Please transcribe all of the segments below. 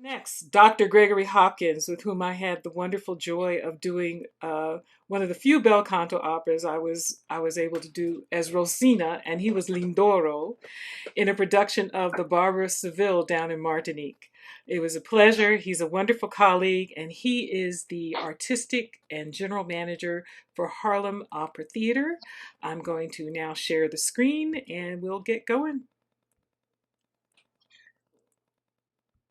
Next, Dr. Gregory Hopkins, with whom I had the wonderful joy of doing one of the few bel canto operas I was able to do as Rosina, and he was Lindoro in a production of The Barber of Seville down in Martinique. It was a pleasure. He's a wonderful colleague, and he is the artistic and general manager for Harlem Opera Theater. I'm going to now share the screen, and we'll get going.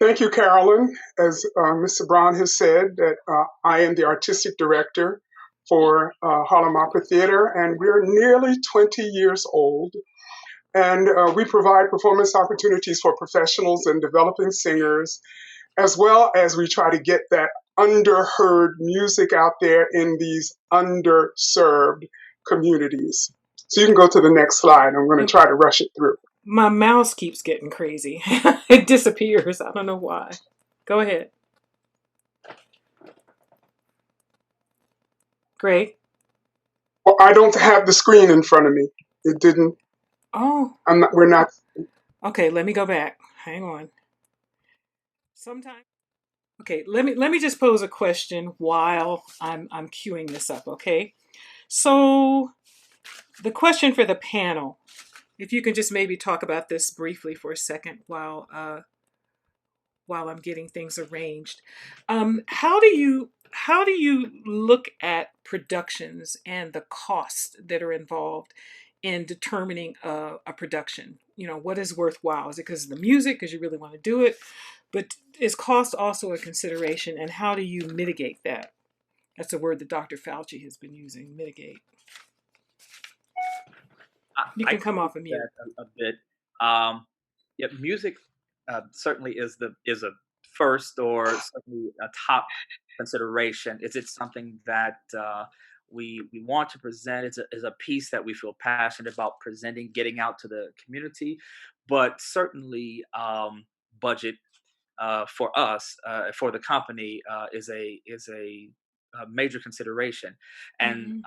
Thank you, Carolyn. As Mr. Brown has said, that I am the artistic director for Harlem Opera Theater, and we're nearly 20 years old. And we provide performance opportunities for professionals and developing singers, as well as we try to get that underheard music out there in these underserved communities. So you can go to the next slide. I'm going to try to rush it through. My mouse keeps getting crazy. It disappears. I don't know why. Go ahead. Greg? Well, I don't have the screen in front of me. It didn't. Oh, We're not. okay, let me go back. Hang on. Sometimes okay, let me just pose a question while I'm queuing this up, okay? So the question for the panel, if you can just maybe talk about this briefly for a second while I'm getting things arranged. How do you look at productions and the costs that are involved in determining a production? You know, what is worthwhile? Is it because of the music, because you really want to do it? But is cost also a consideration, and how do you mitigate that? That's a word that Dr. Fauci has been using, mitigate. You I can can come speak off of to mute. that a bit. Yeah, music certainly is a first or certainly a top consideration. Is it something that we want to present? Is a piece that we feel passionate about presenting, getting out to the community, but certainly budget for us for the company is a major consideration, and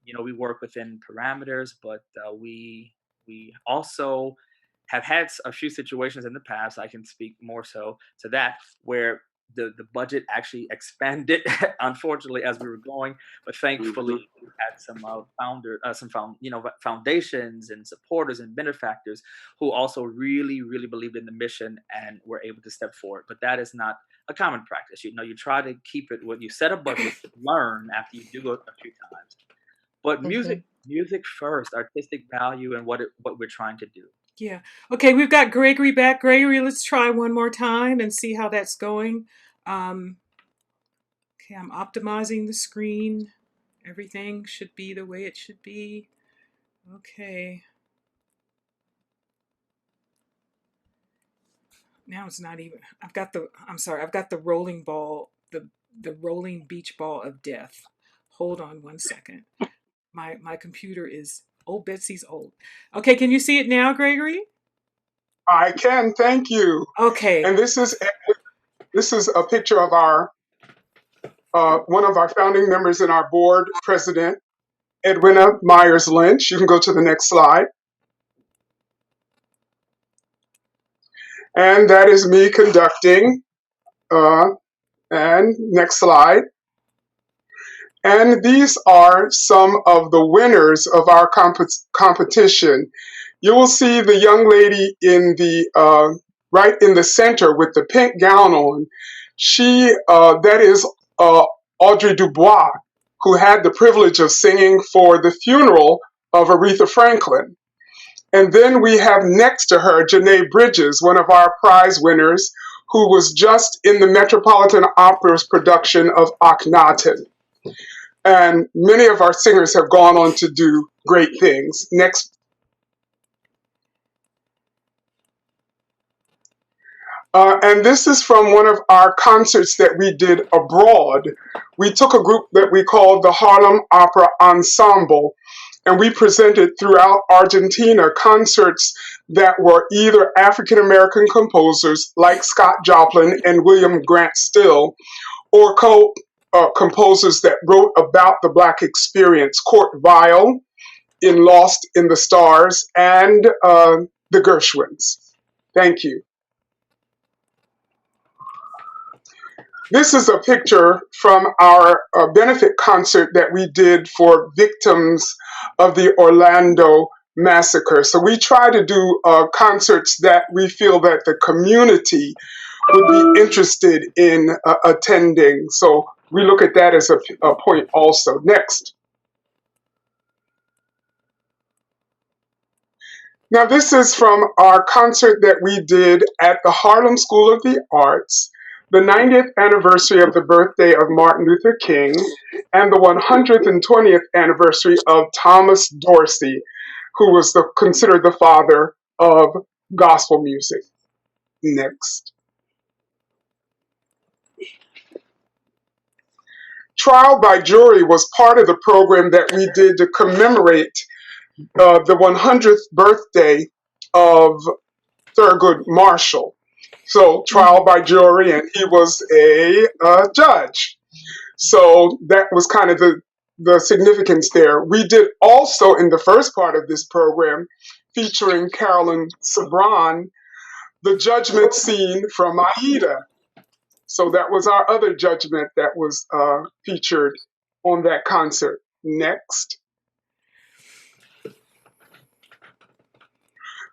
Hmm. we work within parameters, but we also have had a few situations in the past. I can speak more so to that, where the budget actually expanded, unfortunately, as we were going. But thankfully, we had some foundations and supporters and benefactors who also really, really believed in the mission and were able to step forward. But that is not a common practice. You try to keep it when you set a budget, learn after you do it a few times. But Okay. music first, artistic value, and what we're trying to do. Yeah. Okay, we've got Gregory back. Gregory, let's try one more time and see how that's going. Um, okay, I'm optimizing the screen. Everything should be the way it should be. Okay. Now it's not even. I'm sorry. I've got the rolling ball, the rolling beach ball of death. Hold on one second. My computer is old. Betsy's old. Okay, can you see it now, Gregory? I can, thank you. Okay. And this is a picture of our one of our founding members and our board president, Edwina Myers Lynch. You can go to the next slide. And that is me conducting. Uh, and next slide. And these are some of the winners of our competition. You will see the young lady in the right in the center with the pink gown on. That is Audrey Dubois, who had the privilege of singing for the funeral of Aretha Franklin. And then we have next to her Janae Bridges, one of our prize winners, who was just in the Metropolitan Opera's production of Akhenaten. And many of our singers have gone on to do great things. Next. And this is from one of our concerts that we did abroad. We took a group that we called the Harlem Opera Ensemble, and we presented throughout Argentina concerts that were either African American composers like Scott Joplin and William Grant Still, or composers that wrote about the Black experience, Kurt Weill in Lost in the Stars, and the Gershwins. Thank you. This is a picture from our benefit concert that we did for victims of the Orlando massacre. So we try to do concerts that we feel that the community would be interested in attending. So we look at that as a point also. Next. Now, this is from our concert that we did at the Harlem School of the Arts, the 90th anniversary of the birthday of Martin Luther King, and the 120th anniversary of Thomas Dorsey, who was considered the father of gospel music. Next. Trial by jury was part of the program that we did to commemorate the 100th birthday of Thurgood Marshall. So trial by jury, and he was a judge. So that was kind of the significance there. We did also in the first part of this program, featuring Carolyn Sabran, the judgment scene from Aida. So that was our other judgment that was featured on that concert. Next.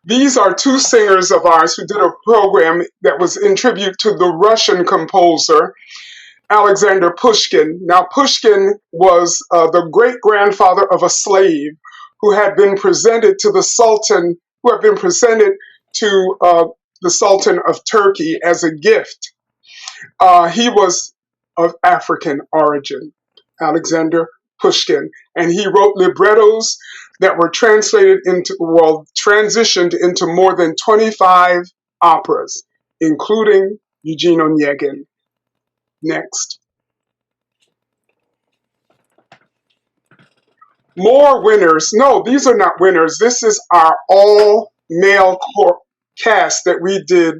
These are two singers of ours who did a program that was in tribute to the Russian composer, Alexander Pushkin. Now, Pushkin was the great-grandfather of a slave who had been presented to the Sultan, the Sultan of Turkey as a gift. He was of African origin, Alexander Pushkin, and he wrote librettos that were translated transitioned into more than 25 operas, including Eugene Onegin. Next. More winners. No, these are not winners. This is our all-male cast that we did.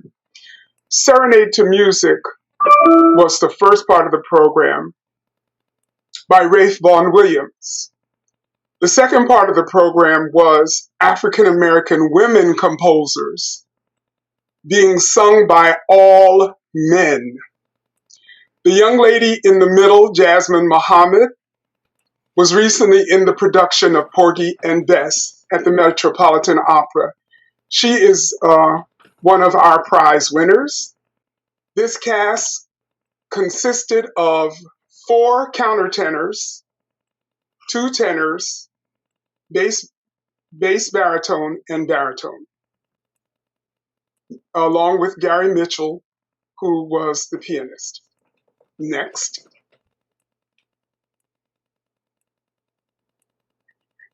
Serenade to Music was the first part of the program by Rafe Vaughan Williams. The second part of the program was African American women composers being sung by all men. The young lady in the middle, Jasmine Muhammad, was recently in the production of Porgy and Bess at the Metropolitan Opera. She is one of our prize winners. This cast consisted of 4 countertenors, 2 tenors, bass baritone, and baritone, along with Gary Mitchell, who was the pianist. Next.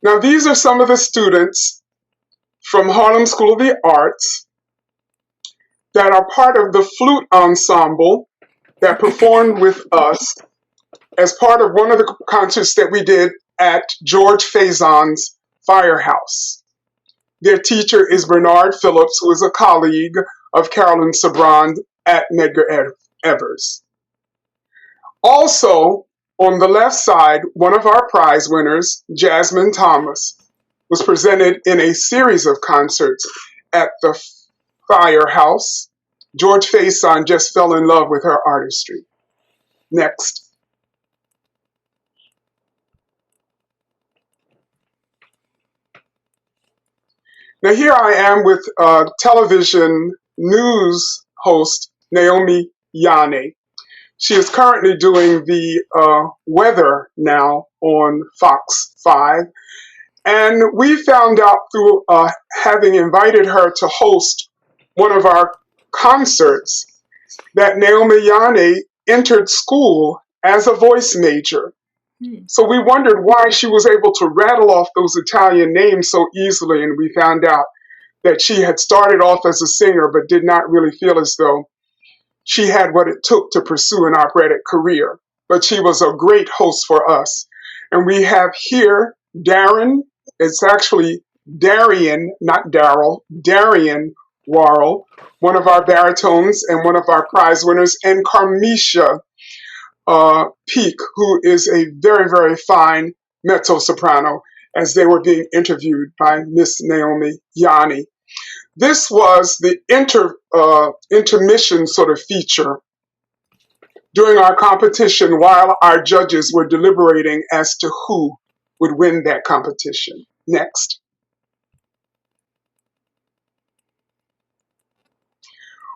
Now, these are some of the students from Harlem School of the Arts that are part of the flute ensemble that performed with us as part of one of the concerts that we did at George Faison's Firehouse. Their teacher is Bernard Phillips, who is a colleague of Carolyn Sabran at Medgar Evers. Also, on the left side, one of our prize winners, Jasmine Thomas, was presented in a series of concerts at the Firehouse. George Faison just fell in love with her artistry. Next. Now here I am with television news host Naomi Yane. She is currently doing the weather now on Fox 5. And we found out through having invited her to host one of our concerts that Naomi Yane entered school as a voice major. So we wondered why she was able to rattle off those Italian names so easily, and we found out that she had started off as a singer but did not really feel as though she had what it took to pursue an operatic career. But she was a great host for us. And we have here Darren, it's actually Darian, not Daryl, Darian Warrell, one of our baritones and one of our prize winners, and Carmisha Peak, who is a very, very fine mezzo-soprano, as they were being interviewed by Miss Naomi Yanni. This was the intermission sort of feature during our competition while our judges were deliberating as to who would win that competition. Next.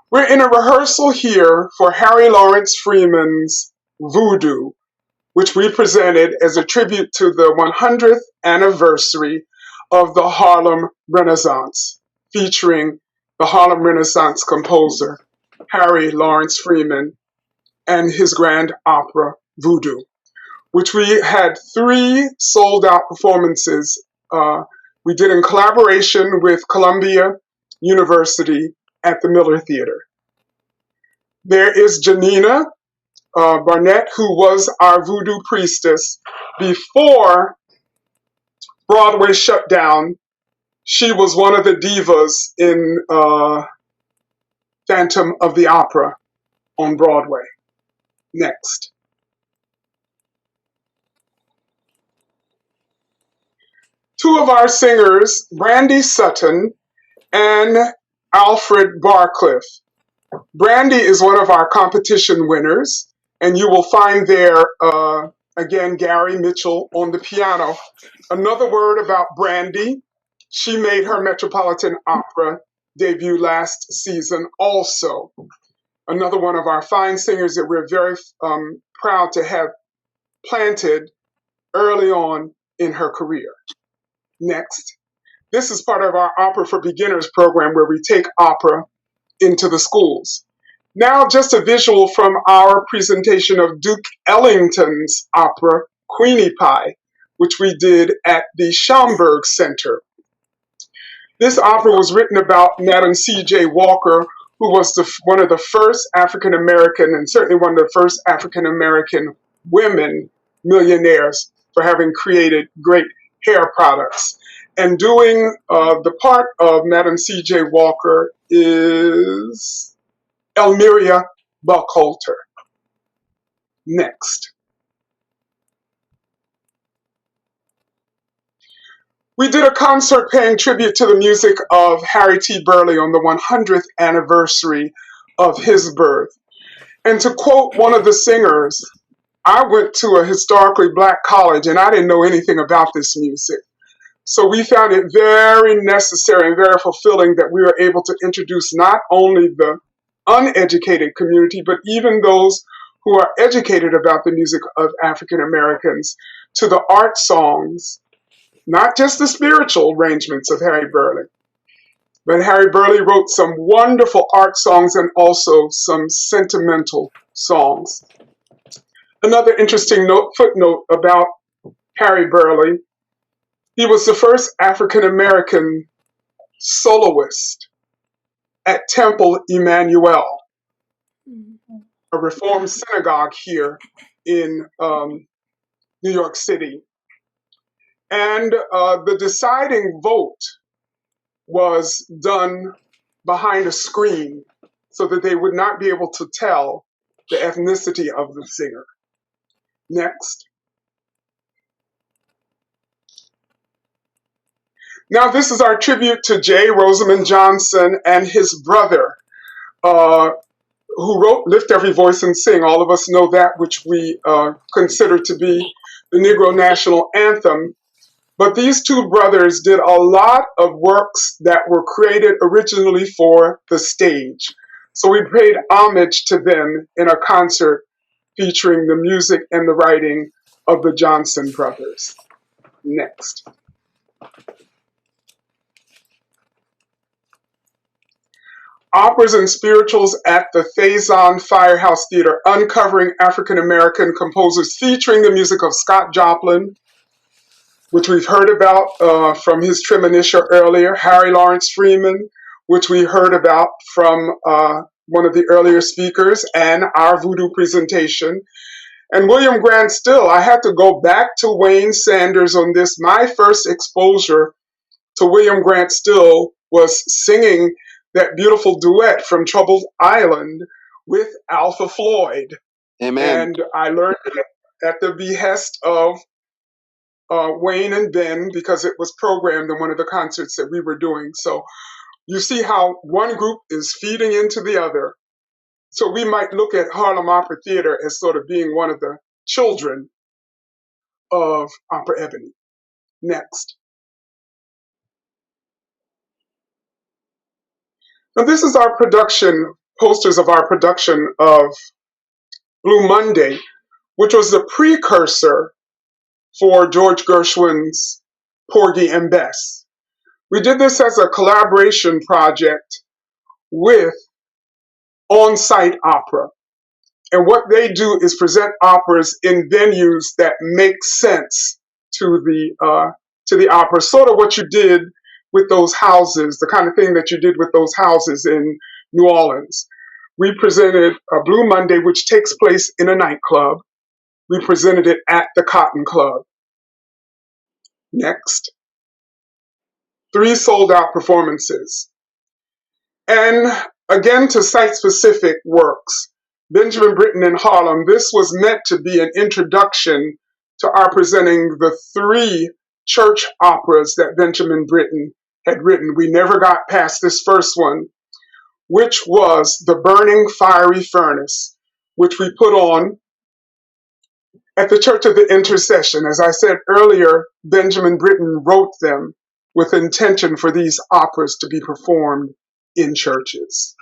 We're in a rehearsal here for Harry Lawrence Freeman's Voodoo, which we presented as a tribute to the 100th anniversary of the Harlem Renaissance, featuring the Harlem Renaissance composer, Harry Lawrence Freeman, and his grand opera, Voodoo, which we had 3 sold-out performances we did in collaboration with Columbia University at the Miller Theater. There is Janina Barnett, who was our voodoo priestess before Broadway shut down. She was one of the divas in Phantom of the Opera on Broadway. Next. Two of our singers, Brandy Sutton and Alfred Barcliffe. Brandy is one of our competition winners, and you will find there, again, Gary Mitchell on the piano. Another word about Brandy, she made her Metropolitan Opera debut last season also. Another one of our fine singers that we're very proud to have planted early on in her career. Next. This is part of our Opera for Beginners program where we take opera into the schools. Now just a visual from our presentation of Duke Ellington's opera, Queenie Pie, which we did at the Schaumburg Center. This opera was written about Madam C.J. Walker, who was one of the first African American, and certainly one of the first African American women millionaires for having created great hair products. And doing the part of Madam C.J. Walker is Elmiria Buckhalter. Next. We did a concert paying tribute to the music of Harry T. Burleigh on the 100th anniversary of his birth. And to quote one of the singers, I went to a historically black college and I didn't know anything about this music. So we found it very necessary and very fulfilling that we were able to introduce not only the uneducated community, but even those who are educated about the music of African Americans to the art songs, not just the spiritual arrangements of Harry Burleigh, but Harry Burleigh wrote some wonderful art songs and also some sentimental songs. Another interesting footnote about Harry Burleigh, he was the first African American soloist at Temple Emmanuel, a Reformed synagogue here in New York City. And the deciding vote was done behind a screen so that they would not be able to tell the ethnicity of the singer. Next. Now this is our tribute to J. Rosamond Johnson and his brother, who wrote Lift Every Voice and Sing. All of us know that, which we consider to be the Negro National Anthem. But these two brothers did a lot of works that were created originally for the stage. So we paid homage to them in a concert featuring the music and the writing of the Johnson brothers. Next. Operas and spirituals at the Faison Firehouse Theater, uncovering African American composers, featuring the music of Scott Joplin, which we've heard about from his Tremonisha earlier, Harry Lawrence Freeman, which we heard about from one of the earlier speakers, and our voodoo presentation. And William Grant Still, I had to go back to Wayne Sanders on this. My first exposure to William Grant Still was singing that beautiful duet from Troubled Island with Alpha Floyd. Amen. And I learned it at the behest of Wayne and Ben, because it was programmed in one of the concerts that we were doing. So you see how one group is feeding into the other. So we might look at Harlem Opera Theater as sort of being one of the children of Opera Ebony. Next. Now this is our production, posters of our production of Blue Monday, which was the precursor for George Gershwin's Porgy and Bess. We did this as a collaboration project with On-Site Opera. And what they do is present operas in venues that make sense to the opera, sort of what you did with those houses, the kind of thing that you did with those houses in New Orleans. We presented a Blue Monday, which takes place in a nightclub. We presented it at the Cotton Club. Next. 3 sold-out performances. And again, to site-specific works. Benjamin Britten in Harlem, this was meant to be an introduction to our presenting the 3 church operas that Benjamin Britten had written. We never got past this first one, which was The Burning Fiery Furnace, which we put on at the Church of the Intercession. As I said earlier, Benjamin Britten wrote them with intention for these operas to be performed in churches.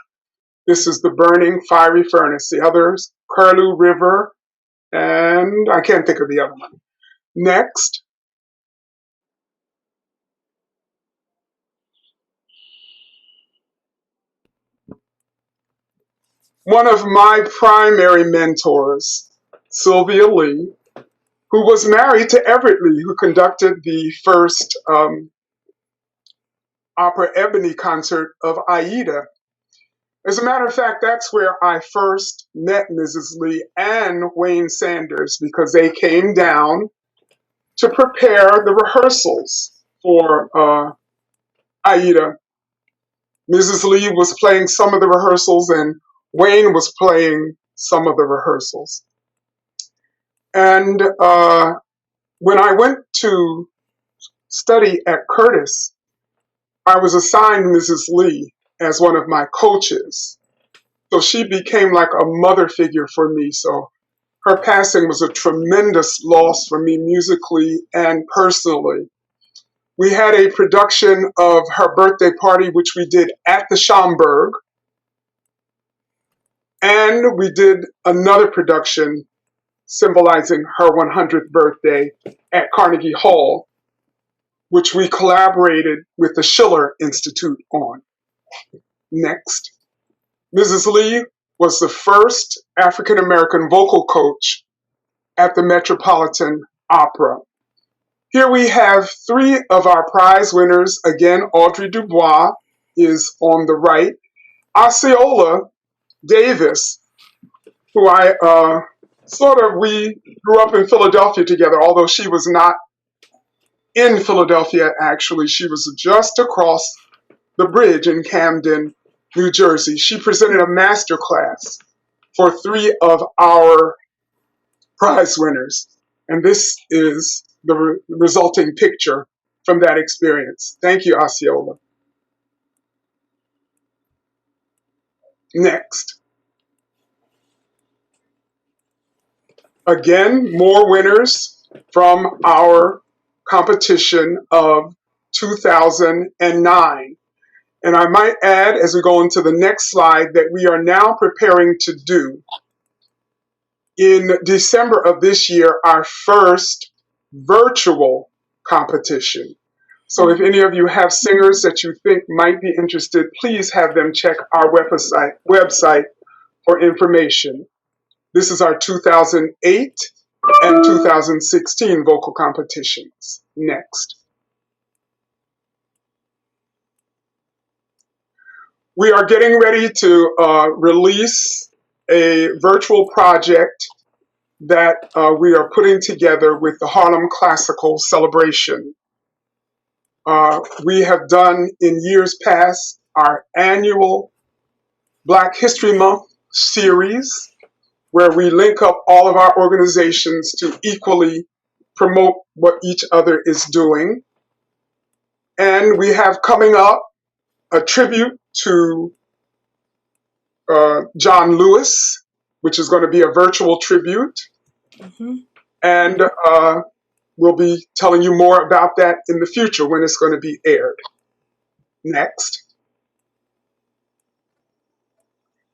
This is The Burning Fiery Furnace. The others, Curlew River, and I can't think of the other one. Next. One of my primary mentors, Sylvia Lee, who was married to Everett Lee, who conducted the first Opera Ebony concert of Aida. As a matter of fact, that's where I first met Mrs. Lee and Wayne Sanders, because they came down to prepare the rehearsals for Aida. Mrs. Lee was playing some of the rehearsals and Wayne was playing some of the rehearsals. And when I went to study at Curtis, I was assigned Mrs. Lee as one of my coaches. So she became like a mother figure for me. So her passing was a tremendous loss for me musically and personally. We had a production of her birthday party, which we did at the Schomburg. And we did another production symbolizing her 100th birthday at Carnegie Hall, which we collaborated with the Schiller Institute on. Next. Mrs. Lee was the first African-American vocal coach at the Metropolitan Opera. Here we have 3 of our prize winners. Again, Audrey Dubois is on the right. Osceola Davis, who we grew up in Philadelphia together, although she was not in Philadelphia, actually. She was just across the bridge in Camden, New Jersey. She presented a master class for 3 of our prize winners. And this is the resulting picture from that experience. Thank you, Osceola. Next. Again, more winners from our competition of 2009. And I might add, as we go into the next slide, that we are now preparing to do, in December of this year, our first virtual competition. So if any of you have singers that you think might be interested, please have them check our website for information. This is our 2008 and 2016 vocal competitions. Next. We are getting ready to release a virtual project that we are putting together with the Harlem Classical Celebration. We have done in years past our annual Black History Month series, where we link up all of our organizations to equally promote what each other is doing. And we have coming up a tribute to John Lewis, which is going to be a virtual tribute. Hmm. And we'll be telling you more about that in the future when it's going to be aired. Next.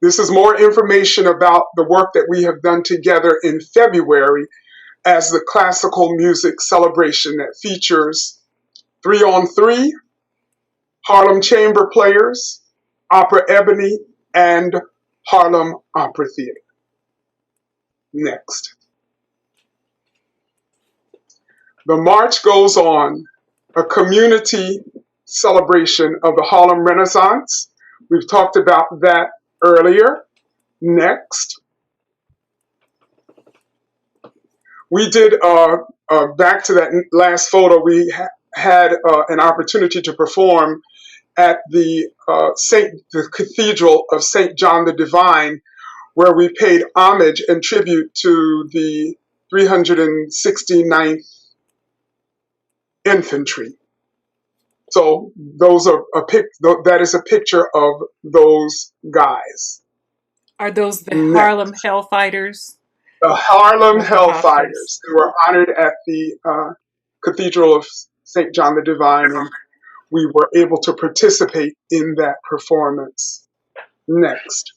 This is more information about the work that we have done together in February as the classical music celebration that features 3 on 3, Harlem Chamber Players, Opera Ebony, and Harlem Opera Theater. Next. The march goes on, a community celebration of the Harlem Renaissance. We've talked about that earlier. Next. We did, back to that last photo, we had an opportunity to perform at the Cathedral of St. John the Divine, where we paid homage and tribute to the 369th Infantry. So that is a picture of those guys. Are those the Harlem Next, Hellfighters, the Harlem Dr. Hopkins? Hellfighters. They were honored at the Cathedral of St. John the Divine, and we were able to participate in that performance. Next.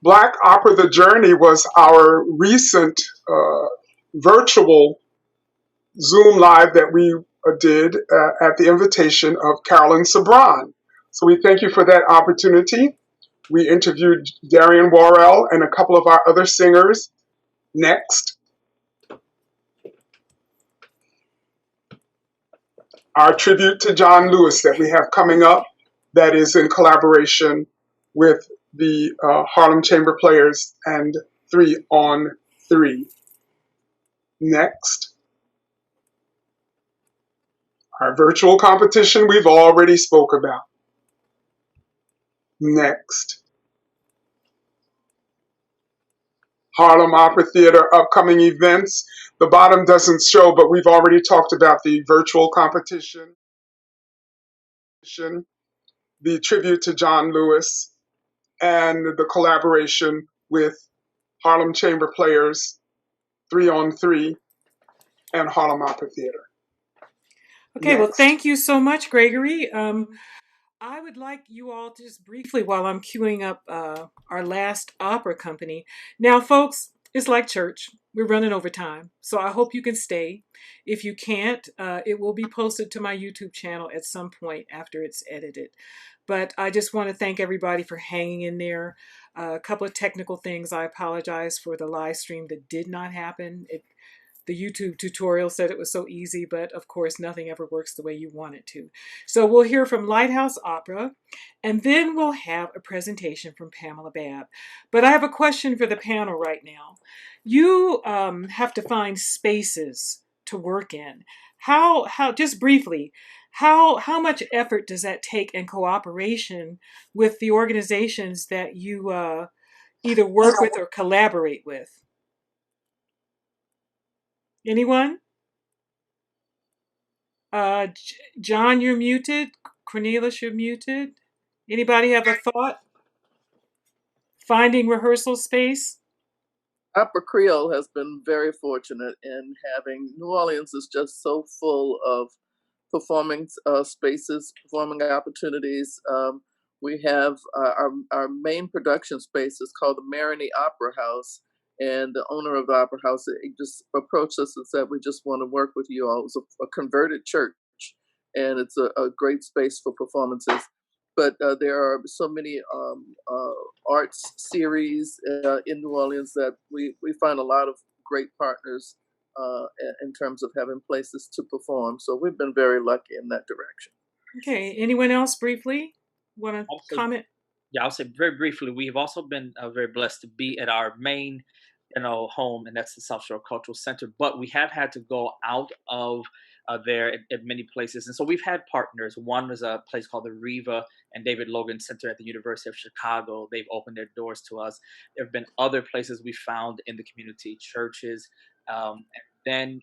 Black Opera The Journey was our recent virtual Zoom Live that we did at the invitation of Carolyn Sabran. So we thank you for that opportunity. We interviewed Darian Worrell and a couple of our other singers. Next. Our tribute to John Lewis that we have coming up, that is in collaboration with the Harlem Chamber Players and 3 on 3. Next. Our virtual competition we've already spoke about. Next. Harlem Opera Theater upcoming events. The bottom doesn't show, but we've already talked about the virtual competition, the tribute to John Lewis, and the collaboration with Harlem Chamber Players, 3 on 3, and Harlem Opera Theater. Okay, well, Next. thank you so much, Gregory. I would like you all to just briefly, while I'm queuing up our last opera company. Now, folks, it's like church. We're running over time. So I hope you can stay. If you can't, it will be posted to my YouTube channel at some point after it's edited. But I just want to thank everybody for hanging in there. A couple of technical things. I apologize for the live stream that did not happen. The YouTube tutorial said it was so easy, but of course nothing ever works the way you want it to. So we'll hear from Lighthouse Opera, and then we'll have a presentation from Pamela Babb. But I have a question for the panel right now. You have to find spaces to work in. How just briefly, how much effort does that take in cooperation with the organizations that you either work with or collaborate with? Anyone? John, you're muted. Cornelis, you're muted. Anybody have a thought? Finding rehearsal space? Opera Creole has been very fortunate in having New Orleans is just so full of performing spaces, performing opportunities. We have our main production space is called the Marigny Opera House, and the owner of the opera house just approached us and said, "We just want to work with you all." It was a converted church, and it's a great space for performances. But there are so many arts series in New Orleans that we find a lot of great partners in terms of having places to perform. So we've been very lucky in that direction. Okay. Anyone else briefly want to Also, comment? yeah, I'll say very briefly, we have also been very blessed to be at our main, home, and that's the South Shore Cultural Center. But we have had to go out of there at many places, and so we've had partners. One was a place called the Riva and David Logan Center at the University of Chicago. They've opened their doors to us. There have been other places we found in the community, churches, and then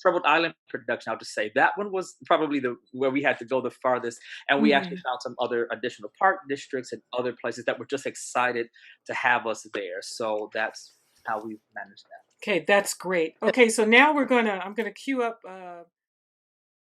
Troubled Island production, I'll just say that one was probably where we had to go the farthest, and we actually found some other additional park districts and other places that were just excited to have us there. So that's how we managed that. Okay, that's great. Okay, so now I'm gonna cue up